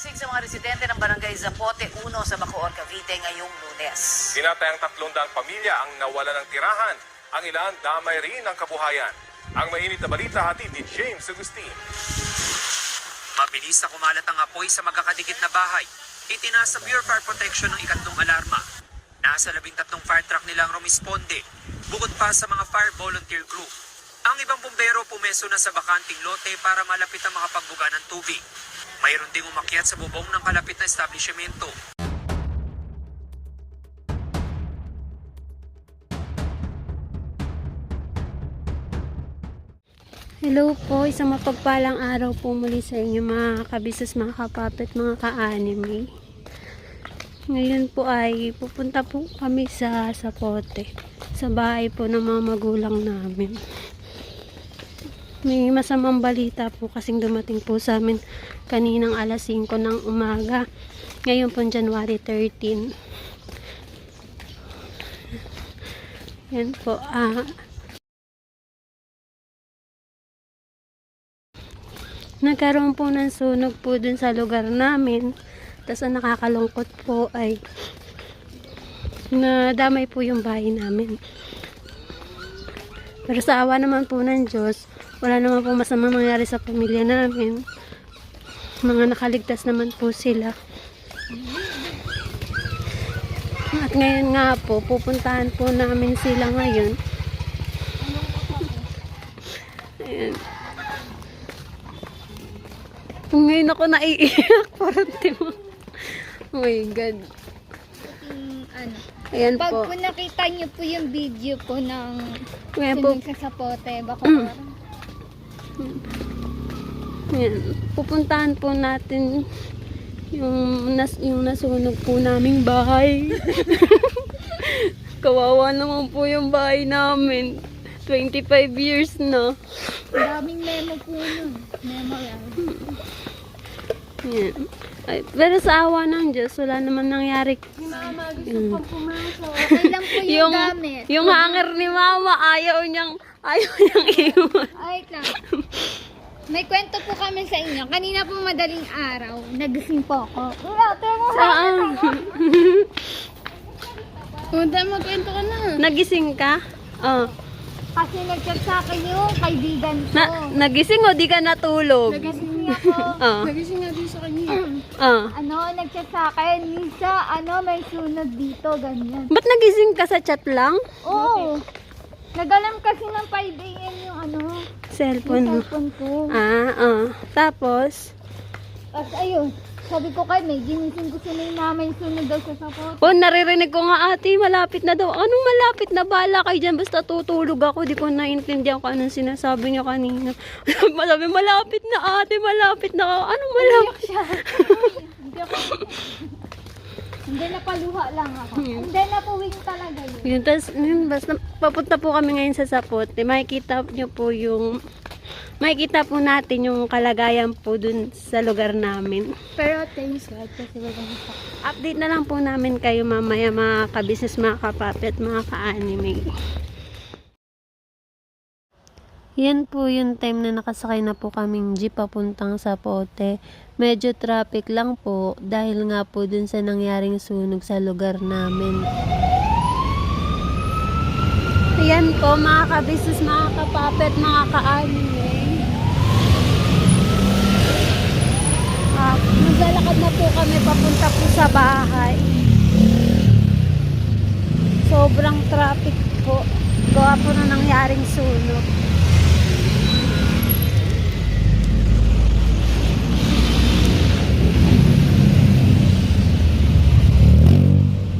Sinasiksik sa mga residente ng barangay Zapote 1 sa Bacoor, Cavite ngayong Lunes. Tinatayang 300 pamilya ang nawala ng tirahan. Ang ilan damay rin ang kabuhayan. Ang mainit na balita hatid ni James Agustin. Mabilis na kumalat ang apoy sa magkakadikit na bahay. Itinaas sa Bureau of Fire Protection ng ikatlong alarma. Nasa 13 fire truck nilang rumisponde, bukod pa sa mga fire volunteer group. Ang ibang bumbero pumeso na sa bakanting lote para malapit ang makapagbuga ng tubig. Mayroon ding umakyat sa bubong ng kalapit na establishmento. Hello po, isang mapagpalang araw po muli sa inyo mga kabisnes, mga kapapit, mga ka-anime. Ngayon po ay pupunta po kami sa Zapote, sa bahay po ng mga magulang namin. May masamang balita po kasing dumating po sa amin kaninang alas 5 ng umaga. Ngayon po January 13. Yan po, nagkaroon po ng sunog po dun sa lugar namin. Tapos ang nakakalungkot po ay nadamay po yung bahay namin. Pero sa awa naman po ng Diyos, wala naman po masamang mangyari sa pamilya namin. Mga nakaligtas naman po sila. At ngayon nga po, pupuntahan po namin sila ngayon. Ayan. Ngayon ako naiiyak. Parang timo. Oh my God. Ayan Pag po. po nakita niyo po yung video po ng Ngayon po. sunog sa Zapote, Bacoor. Ayan. Pupuntahan po natin yung nasunog po naming bahay. Kawawa naman po yung bahay namin. 25 years na. Daming memo po nun. Memorial. Yan. Ay, pero sa awa ng Diyos, wala naman nangyari. Okay lang po yung gamit. Yung hanger ni Mama, ayaw niyang iwan. Ay, lang. May kwento po kami sa inyo. Kanina po madaling araw, nagising po ako. Saan? Punta, magkwento ka na. Nagising ka? Oh. Kasi nag-chat sa akin yung kaibigan ko. Nagising o di ka natulog? Nagising ako. Oh. Nagising nga din sa kanya. Oh. Nag-chat sa akin. Lisa, may sunog dito, ganyan. Ba't nagising ka sa chat lang? Oo. Nagalam kasi ng 5 a.m. yung Cellphone mo. cellphone ko. Tapos? Tapos ayun, sabi ko kay May, ginising ko si May namin sunod daw sa Zapote. Oh, naririnig ko nga ate, malapit na daw. Anong malapit na? Bala kayo dyan, basta tutulog ako. Di ko naintindihan kung anong sinasabi niya kanina. Sabi, malapit na ate, malapit na. Anong malapit? Siya. Hindi, napaluha lang ako. Hindi, napuwing talaga yun. Yun, tas, basta papunta po kami ngayon sa Zapote. Makikita po natin yung kalagayan po dun sa lugar namin. Pero thanks God kasi wala nasa. Update na lang po namin kayo mamaya mga kabisnes, mga kapapit, mga ka-anime. Yan po yung time na nakasakay na po kaming jeep papuntang Zapote. Medyo traffic lang po dahil nga po dun sa nangyaring sunog sa lugar namin. Yan po mga kabisnes, mga kapapit, mga ka-anime. Maglalakad na po kami papunta po sa bahay. Sobrang traffic po. Gawa po na nangyaring sunog.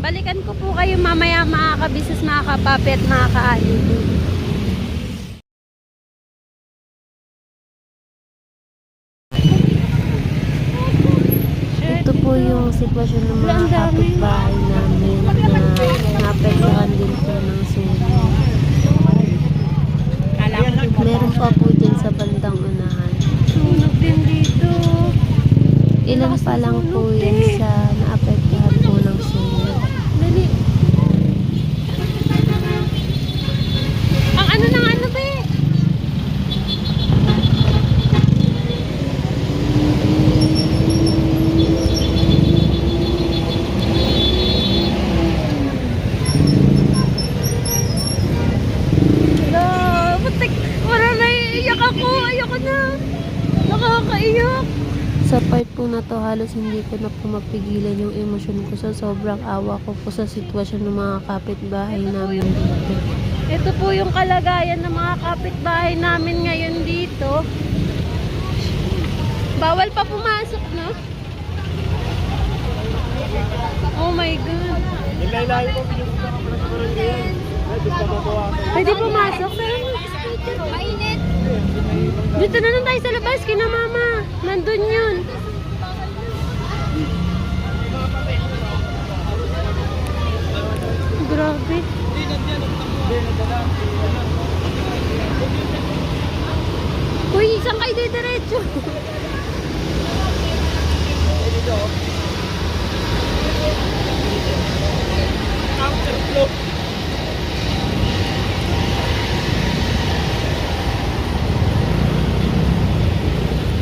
Balikan ko po kayo mamaya mga kabisnes, mga kapapit, mga ka-anime. Ito po yung sitwasyon ng mga kapitbahay namin na naapektuhan din po ng sunog. Meron pa po dyan sa bandang unahan. Sunog din dito. Ilan pa lang po yan sa naapektuhan po ng sunog. Dali. Ang ano ng ano ba eh? Sa part po na to, halos hindi ko na po mapigilan yung emosyon ko sa sobrang awa ko po sa sitwasyon ng mga kapitbahay namin dito. Ito po yung kalagayan ng mga kapitbahay namin ngayon dito. Bawal pa pumasok, no? Oh my God. Pwede pumasok, pero Mainit. dito na lang tayo sa labas, kina mama. Nandun yun. Grabe. Uy, saan kayo diretso?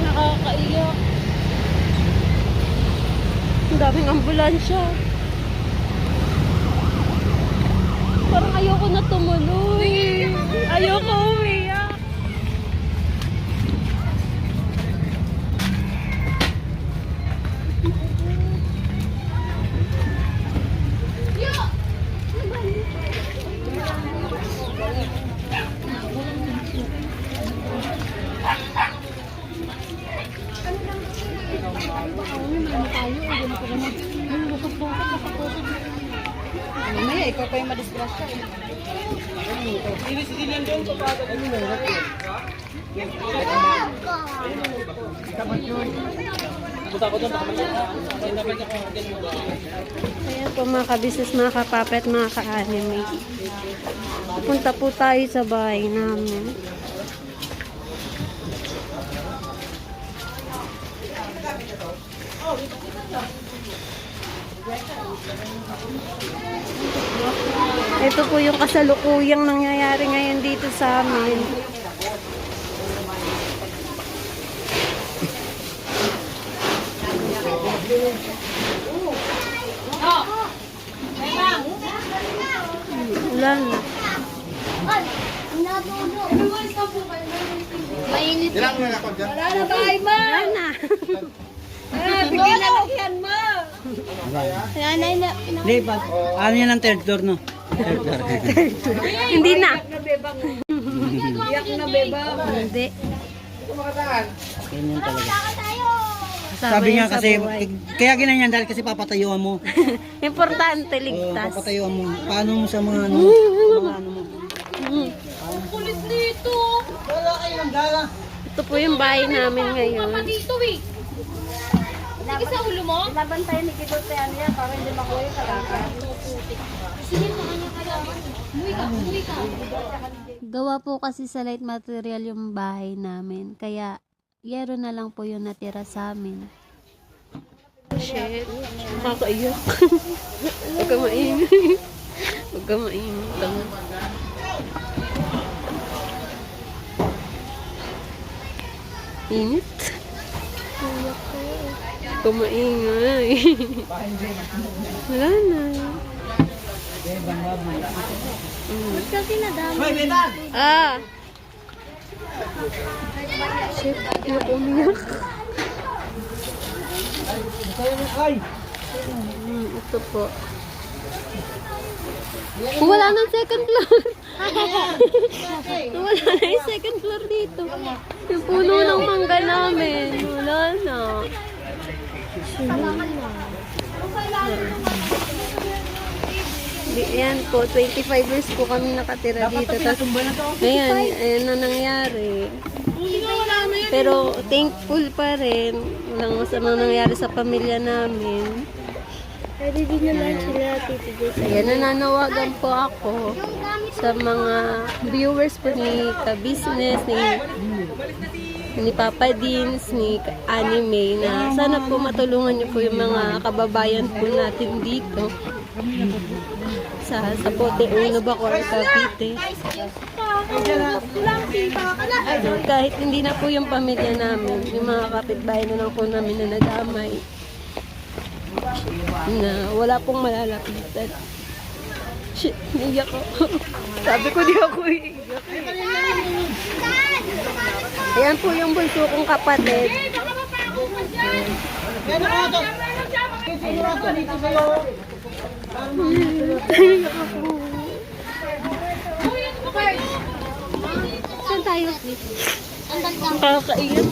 Nakakaiyak. Ang daming ambulansya. Parang ayoko na tumuloy. Ayoko umiyak. Mamaya, ikaw pa yung madisgrasya. Ayan po mga kabisnes, mga kapapet, mga ka-anime. Pupunta po tayo sa bahay namin. Ito po yung kasalukuyang nangyayari ngayon dito sa amin. Wala na. Mainit. Wala na. Bigyan na lakyan mo. Nanay na. Hindi, ano yan ang third floor, no? Third floor. Hindi na. Iyak na beba. Hindi. Ganyan talaga. Kasama Sabi yan nga sa kasi, buhay. kaya ginanyan dahil kasi papatayuan mo. Importante, Oo, ligtas. papatayuan mo. Paano mo sa mga ano? Mga ano mo? Kulit dito. Ito po yung bahay namin ngayon. Dito eh. Sige sa ulo mo. Laban tayo ni Kidot yan yan para hindi makuha yung kalakad. Sige mo kanya kaya. Umuwi ka. Gawa po kasi sa light material yung bahay namin. Kaya, yero na lang po yung natira sa amin. Shit. Nakakaiyak. Huwag ka maingay. Huwag ka maingay. Init. Huwag ka maingay. Wala na. Ba't kasi nadami? Ah! Shit, yung umiyak. Ito po. Wala nang second floor. Wala na yung second floor dito. Yung puno ng mangga namin. Wala na. Yan po, 25 years po kami nakatira dito. Tapos, ngayon, ayan na nangyari. Pero thankful pa rin. Walang masamang nangyari sa pamilya namin. Pwede din naman sila tito. Ayan, nananawagan po ako sa mga viewers po ni Ka-Business, ni Papa Dins, ni Anime, na sana po matulungan niyo po yung mga kababayan po natin dito sa Pote Uno, Bacoor, Cavite. Kahit hindi na po yung pamilya namin, yung mga kapitbahay na lang po namin na nadamay, na wala pong malalapitan. Shit, naiyak ako. Sabi ko di ako iiyak. Ayan po yung bunso kong kapatid. Saan tayo? Nakakaiyak.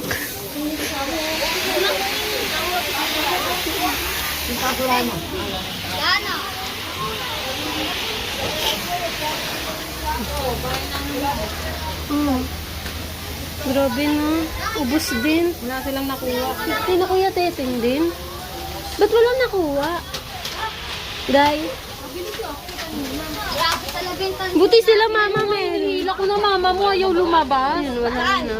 Grabe na. Ubus din. Wala silang nakuha. Hindi na kuya Teteng din. Ba't wala nakuha? Guys. Buti sila Mama Mary. Hila ko na mama mo. Ayaw lumabas. Yun, wala na.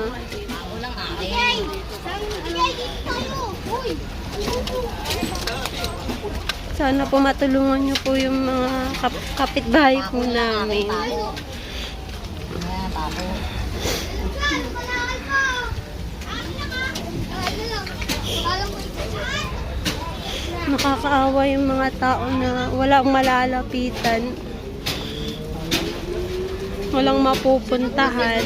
Sana po matulungan niyo po yung mga kapitbahay po namin. Nakakaawa yung mga tao na walang malalapitan. Walang mapupuntahan.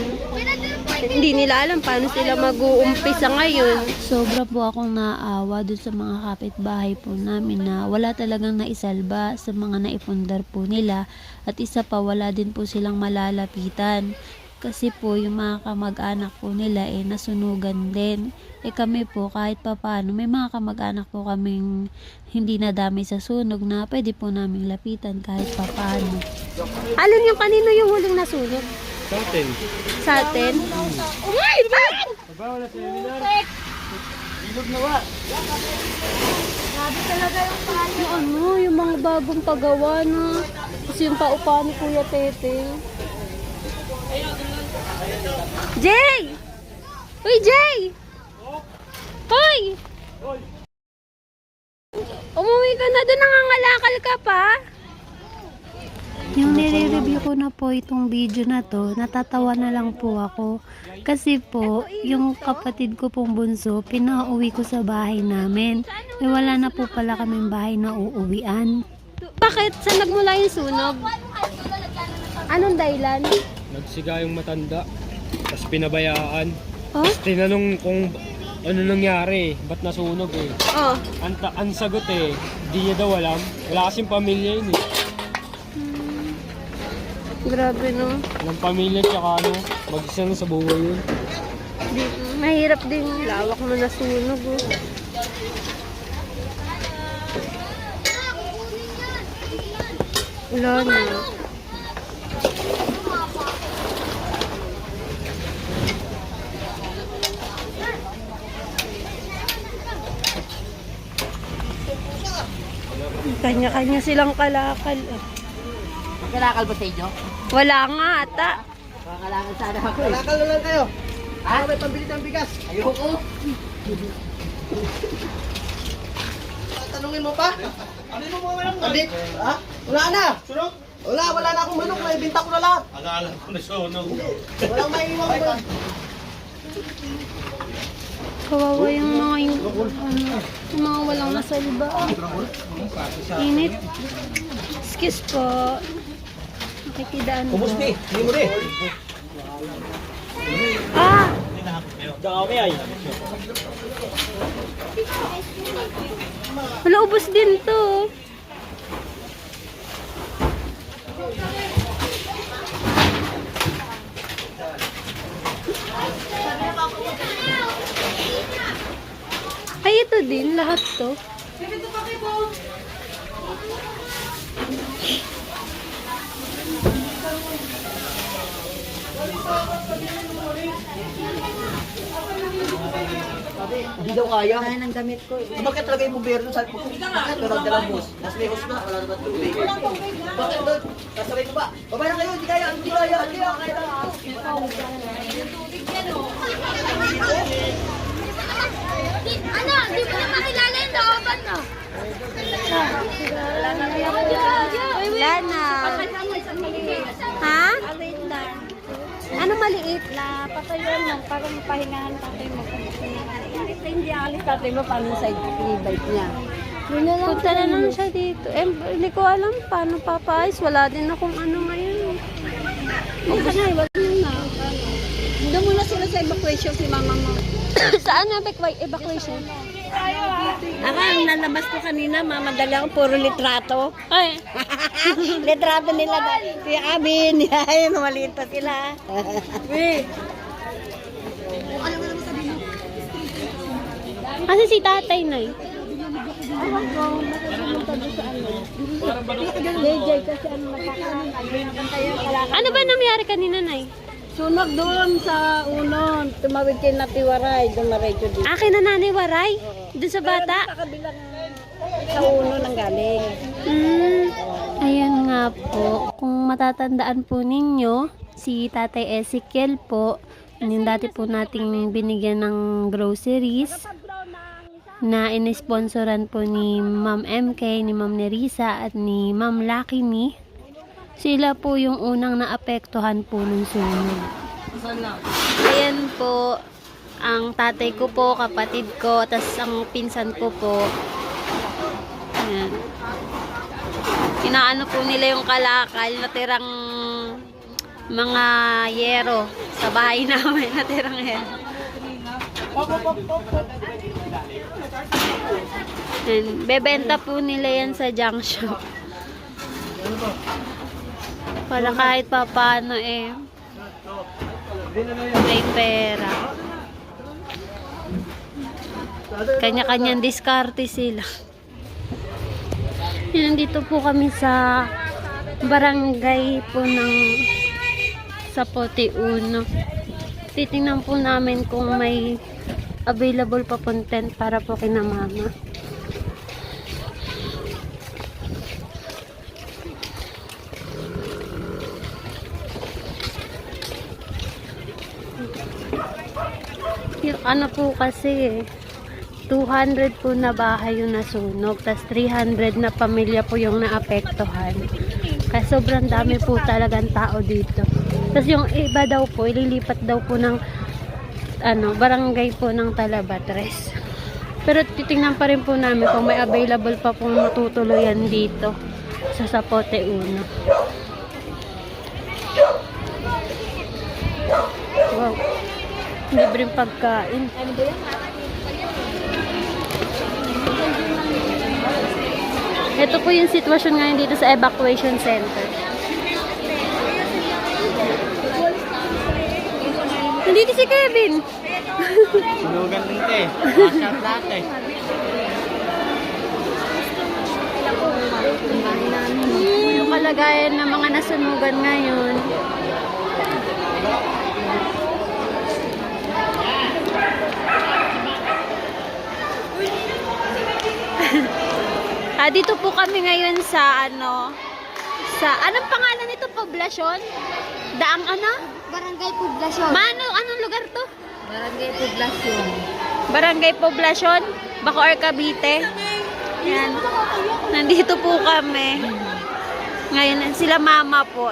Hindi nila alam paano sila mag-uumpisa ngayon. Sobra po akong naawa dun sa mga kapitbahay po namin na wala talagang naisalba sa mga naipundar po nila. At isa pa, wala din po silang malalapitan. Kasi po yung mga kamag-anak po nila nasunugan din. Kami po kahit papaano, may mga kamag-anak po kaming hindi nadamay sa sunog na pwede po naming lapitan kahit papaano. Alin yung kanino yung huling nasunog? Sa atin. Sa atin? Wala sa seminar. Ilog na wa. Yung ano, yung mga bagong pagawa na. Kasi yung paupa ni Kuya Tete. Jay! Uy, Jay! Hoy! Umuwi ka na doon, nangangalakal ka pa? Yung nire-review ko na po itong video na to, natatawa na lang po ako. Kasi po, yung kapatid ko pong bunso, pinauwi ko sa bahay namin. Wala na po pala kaming bahay na uuwian. Bakit? Saan nagmula yung sunog? Anong dahilan? Nagsiga yung matanda. Tapos pinabayaan. Oh? Tinanong kung ano nangyari. Ba't nasunog eh. Oh. Ang sagot eh. Di niya daw alam. Wala kasing pamilya yun eh. Grabe no. Walang pamilya tsaka ano. Mag-isa na sa buhay yun. Mahirap din. Lawak mo na sunog oh. Wala na. Kanya-kanya silang kalakal. Kalakal ba sa inyo? Wala nga ata. Kalakal sana ako. Kalakal na lang kayo. Ah, may pambili ng bigas. Ayoko. Tanungin mo pa? Ano mo mga manok? Ha? Wala na. Sunog? Wala na akong manok. May binta ko na lahat. Akala ko na sunog. Walang maiiwan ko. Kawawa yung mga yung mga walang nasalba. Init. Excuse po. Nakikidaan po. Kumusti? Hindi mo rin. Ah! Dami ay. Wala, ubos din to. Ay, ito din. Lahat to. Hindi daw kaya. Kaya ng damit ko. Bakit talaga yung bumbero doon? Sabi ko, bakit? Walang dalang bus. Mas may hose na. Wala naman tubig. Bakit doon? Kasabay ko ba? Babay na kayo. Hindi kaya. Hindi kaya. Hindi kaya. Ano? Di mo na makilala yung looban, no? Wala na. Ha? Ano maliit? Na patayuan lang para mapahingahan tatay mo. Hindi alis tatay mo paano sa i-bike niya. Punta na lang siya dito. Hindi ko alam paano papaayos. Wala din akong ano ngayon. Hindi ka na, iwag mo na. Doon muna sila sa evacuation si mama mo. Saan na evacuation? Ako, ang nalabas ko kanina, mamadala ko, puro litrato. Ay, Litrato nila, si Abin, ay, maliit pa sila. kasi si tatay na eh. JJ kasi ano nakakakal. Ano ba nangyari kanina, Nay? Sunog doon sa uno, tumawid kay Natiwaray, dumaretso dito. Akin na nanay waray? Doon sa bata? Sa kabilang sa uno nang galing. Ayan nga po. Kung matatandaan po ninyo, si Tatay Ezekiel po, yung dati po nating binigyan ng groceries na inisponsoran po ni Ma'am MK, ni Ma'am Nerissa at ni Ma'am Lucky Me. Sila po yung unang naapektuhan po ng sunog. Ayan po, ang tatay ko po, kapatid ko, tas ang pinsan ko po. Ayan. Inaano po nila yung kalakal, natirang mga yero sa bahay namin, natirang yero. Ayan, bebenta po nila yan sa junk shop. Para kahit pa paano eh may pera. Kanya-kanyang diskarte sila. Yan, dito po kami sa barangay po ng Zapote 1. Titingnan po namin kung may available pa pong tent para po kina mama. Yung ano po kasi 200 po na bahay yung nasunog, tas 300 na pamilya po yung naapektuhan. Kasi sobrang dami po talagang tao dito. Tas yung iba daw po, ililipat daw po ng barangay po ng Talabatres. Pero titingnan pa rin po namin kung may available pa pong matutuluyan dito sa Zapote 1. Wow. Libreng pagkain. Ito po yung sitwasyon ngayon dito sa evacuation center. Nandito si Kevin. Sinugan din ito eh. Masyat lahat eh. Yung kalagayan ng mga nasunugan ngayon. Dito po kami ngayon sa anong pangalan nito? Poblasyon? Daang ano? Barangay Poblasyon. Anong lugar to? Barangay Poblasyon. Barangay Poblasyon? Bacoor, Cavite. Yan. Nandito po kami. Ngayon, sila mama po.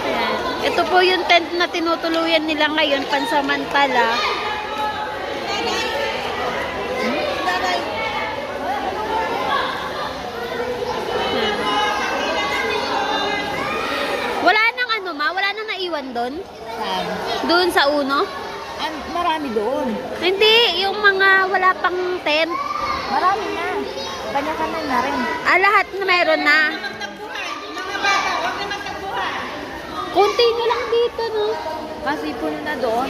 Yan. Ito po yung tent na tinutuluyan nila ngayon, pansamantala. Wala nang naiwan doon? Doon sa uno? Marami doon. Hindi, yung mga wala pang tent. Marami na. Kanya-kanya na rin. Lahat na meron na. Kunti nyo lang dito, no? Kasi puno na doon.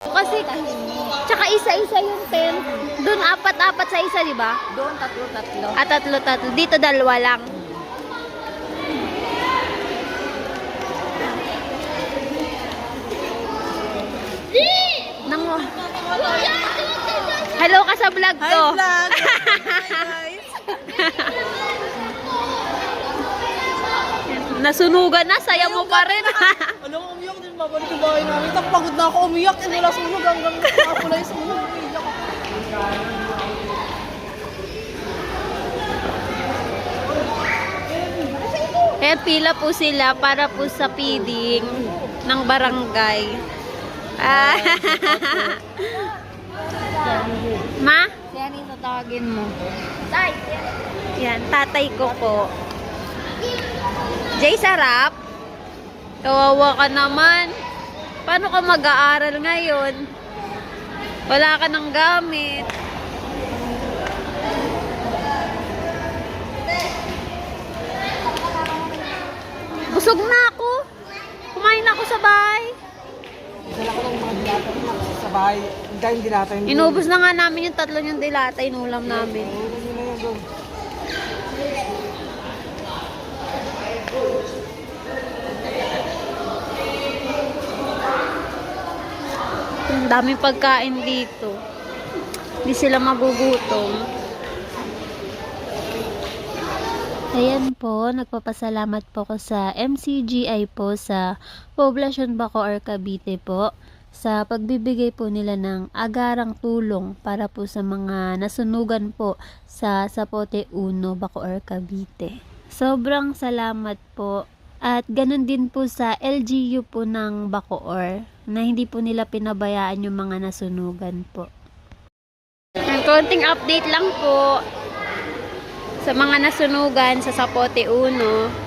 Kasi, tsaka isa-isa yung tent. Doon apat-apat sa isa, di ba? Doon tatlo-tatlo. Tatlo-tatlo. Dito dalawa lang. Hello ka sa vlog ko. Hi, vlog! Hi, guys! Nasunugan na, saya mo pa rin. Alam ko, umiyak din babalik yung bahay namin. Tapos pagod na ako umiyak. Hindi wala sunog hanggang nakapula yung sunog. Umiyak ako. Kaya pila po sila para po sa feeding ng barangay. Ma? Yan yung tatawagin mo. Yan, tatay ko po. Jay, sarap. Kawawa ka naman. Paano ka mag-aaral ngayon? Wala ka ng gamit. Busog na ako. Kumain na ako sa bahay. Dala ko ng mga dilata sa bahay. Dahil dilata yung... Inubos na nga namin yung 3 yung dilata, inulam namin. Ang daming pagkain dito. Hindi sila magugutom. Ayan po, nagpapasalamat po ko sa MCGI po sa Poblacion Bacoor, Cavite po sa pagbibigay po nila ng agarang tulong para po sa mga nasunugan po sa Zapote 1, Bacoor, Cavite. Sobrang salamat po. At ganun din po sa LGU po ng Bacoor na hindi po nila pinabayaan yung mga nasunugan po. Ang konting update lang po sa mga nasunugan sa Zapote 1.